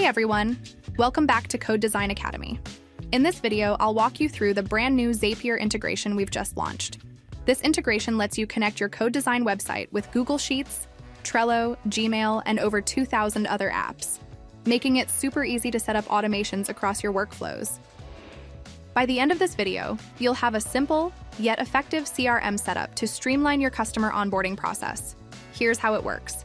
Hey everyone! Welcome back to Code Design Academy. In this video, I'll walk you through the brand new Zapier integration we've just launched. This integration lets you connect your code design website with Google Sheets, Trello, Gmail, and over 2,000 other apps, making it super easy to set up automations across your workflows. By the end of this video, you'll have a simple, yet effective CRM setup to streamline your customer onboarding process. Here's how it works.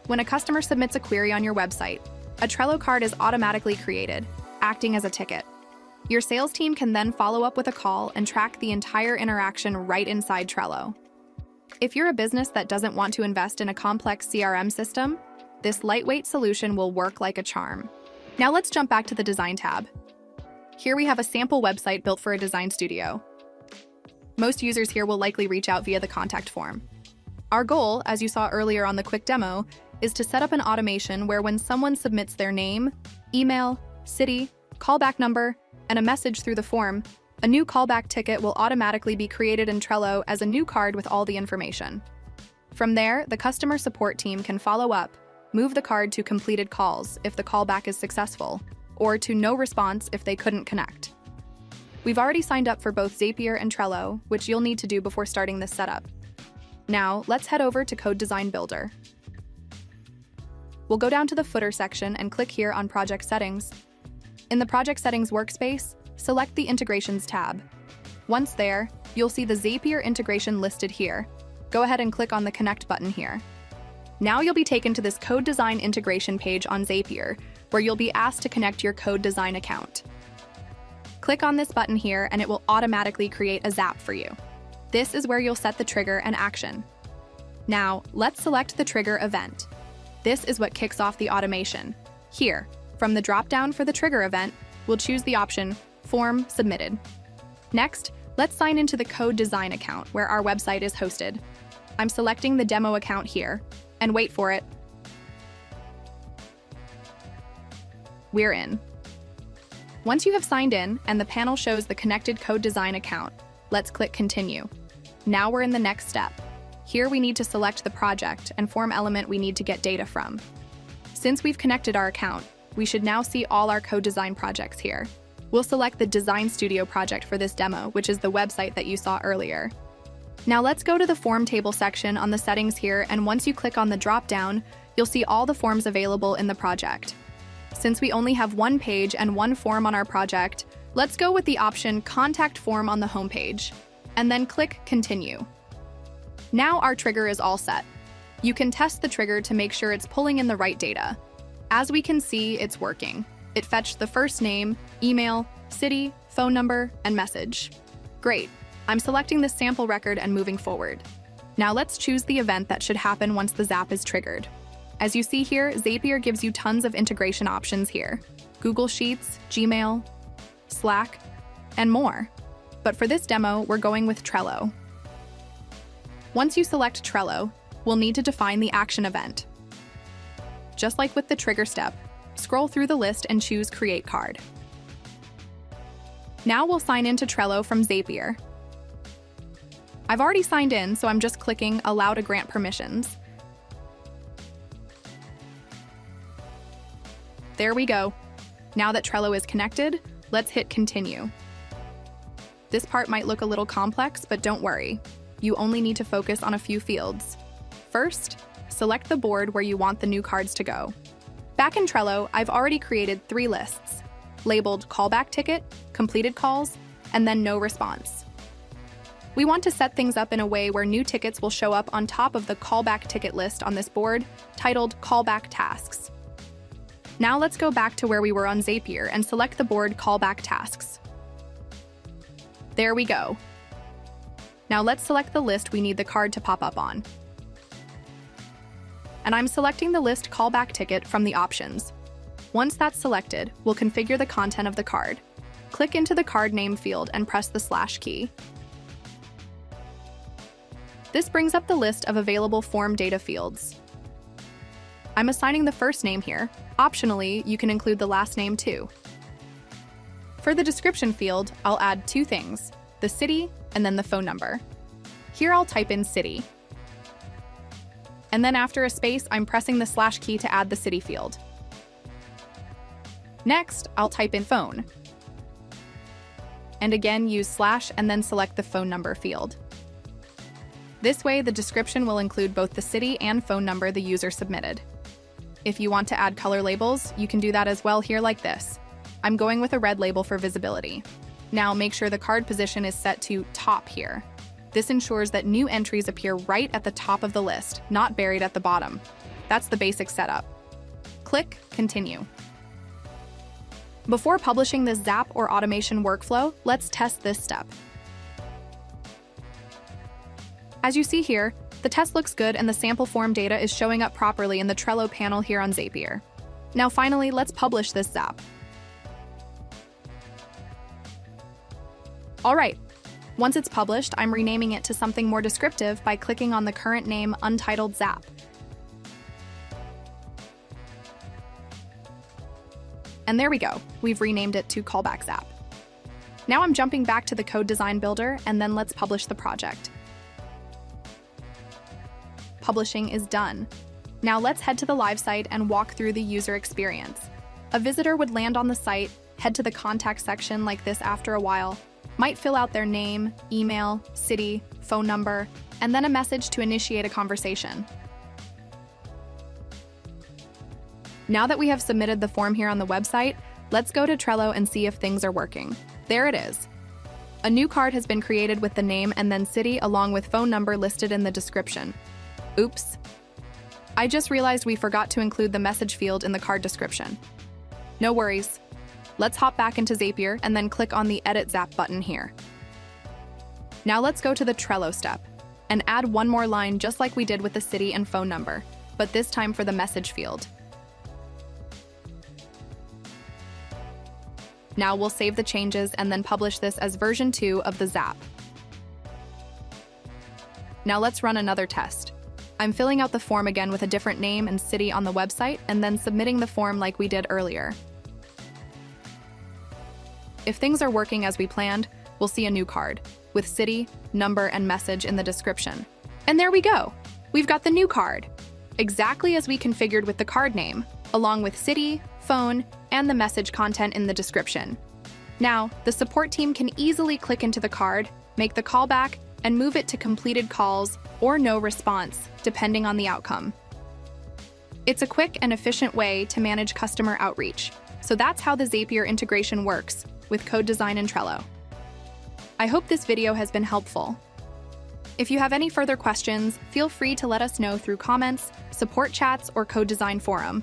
When a customer submits a query on your website, a Trello card is automatically created, acting as a ticket. Your sales team can then follow up with a call and track the entire interaction right inside Trello. If you're a business that doesn't want to invest in a complex CRM system, this lightweight solution will work like a charm. Now let's jump back to the Design tab. Here we have a sample website built for a design studio. Most users here will likely reach out via the contact form. Our goal, as you saw earlier on the quick demo, is to set up an automation where when someone submits their name, email, city, callback number, and a message through the form, a new callback ticket will automatically be created in Trello as a new card with all the information. From there, the customer support team can follow up, move the card to completed calls if the callback is successful, or to no response if they couldn't connect. We've already signed up for both Zapier and Trello, which you'll need to do before starting this setup. Now, let's head over to CodeDesign Builder. We'll go down to the footer section and click here on Project Settings. In the Project Settings workspace, select the Integrations tab. Once there, you'll see the Zapier integration listed here. Go ahead and click on the Connect button here. Now you'll be taken to this Code Design integration page on Zapier, where you'll be asked to connect your Code Design account. Click on this button here and it will automatically create a Zap for you. This is where you'll set the trigger and action. Now, let's select the trigger event. This is what kicks off the automation. Here, from the drop-down for the trigger event, we'll choose the option Form Submitted. Next, let's sign into the Code Design account where our website is hosted. I'm selecting the demo account here, and wait for it. We're in. Once you have signed in and the panel shows the connected Code Design account, let's click Continue. Now we're in the next step. Here we need to select the project and form element we need to get data from. Since we've connected our account, we should now see all our code design projects here. We'll select the Design Studio project for this demo, which is the website that you saw earlier. Now let's go to the Form Table section on the settings here, and once you click on the drop-down, you'll see all the forms available in the project. Since we only have one page and one form on our project, let's go with the option Contact Form on the homepage, and then click Continue. Now our trigger is all set. You can test the trigger to make sure it's pulling in the right data. As we can see, it's working. It fetched the first name, email, city, phone number, and message. Great. I'm selecting this sample record and moving forward. Now let's choose the event that should happen once the Zap is triggered. As you see here, Zapier gives you tons of integration options here. Google Sheets, Gmail, Slack, and more. But for this demo, we're going with Trello. Once you select Trello, we'll need to define the action event. Just like with the trigger step, scroll through the list and choose Create Card. Now we'll sign into Trello from Zapier. I've already signed in, so I'm just clicking Allow to grant permissions. There we go. Now that Trello is connected, let's hit Continue. This part might look a little complex, but don't worry. You only need to focus on a few fields. First, select the board where you want the new cards to go. Back in Trello, I've already created 3 lists, labeled Callback Ticket, Completed Calls, and then No Response. We want to set things up in a way where new tickets will show up on top of the Callback Ticket list on this board, titled Callback Tasks. Now let's go back to where we were on Zapier and select the board Callback Tasks. There we go. Now let's select the list we need the card to pop up on. And I'm selecting the list Callback Ticket from the options. Once that's selected, we'll configure the content of the card. Click into the card name field and press the / key. This brings up the list of available form data fields. I'm assigning the first name here. Optionally, you can include the last name too. For the description field, I'll add 2 things, the city and then the phone number. Here I'll type in city. And then after a space, I'm pressing the / key to add the city field. Next, I'll type in phone. And again, use slash and then select the phone number field. This way, the description will include both the city and phone number the user submitted. If you want to add color labels, you can do that as well here like this. I'm going with a red label for visibility. Now make sure the card position is set to top here. This ensures that new entries appear right at the top of the list, not buried at the bottom. That's the basic setup. Click Continue. Before publishing this Zap or automation workflow, let's test this step. As you see here, the test looks good and the sample form data is showing up properly in the Trello panel here on Zapier. Now finally, let's publish this Zap. All right, once it's published, I'm renaming it to something more descriptive by clicking on the current name Untitled Zap. And there we go, we've renamed it to Callback Zap. Now I'm jumping back to the CodeDesign Builder and then let's publish the project. Publishing is done. Now let's head to the live site and walk through the user experience. A visitor would land on the site, head to the contact section like this after a while, might fill out their name, email, city, phone number, and then a message to initiate a conversation. Now that we have submitted the form here on the website, let's go to Trello and see if things are working. There it is. A new card has been created with the name and then city along with phone number listed in the description. Oops. I just realized we forgot to include the message field in the card description. No worries. Let's hop back into Zapier and then click on the Edit Zap button here. Now let's go to the Trello step and add one more line just like we did with the city and phone number, but this time for the message field. Now we'll save the changes and then publish this as version 2 of the Zap. Now let's run another test. I'm filling out the form again with a different name and city on the website and then submitting the form like we did earlier. If things are working as we planned, we'll see a new card with city, number, and message in the description. And there we go! We've got the new card, exactly as we configured with the card name, along with city, phone, and the message content in the description. Now, the support team can easily click into the card, make the callback, and move it to completed calls or no response, depending on the outcome. It's a quick and efficient way to manage customer outreach. So that's how the Zapier integration works with CodeDesign and Trello. I hope this video has been helpful. If you have any further questions, feel free to let us know through comments, support chats, or CodeDesign forum.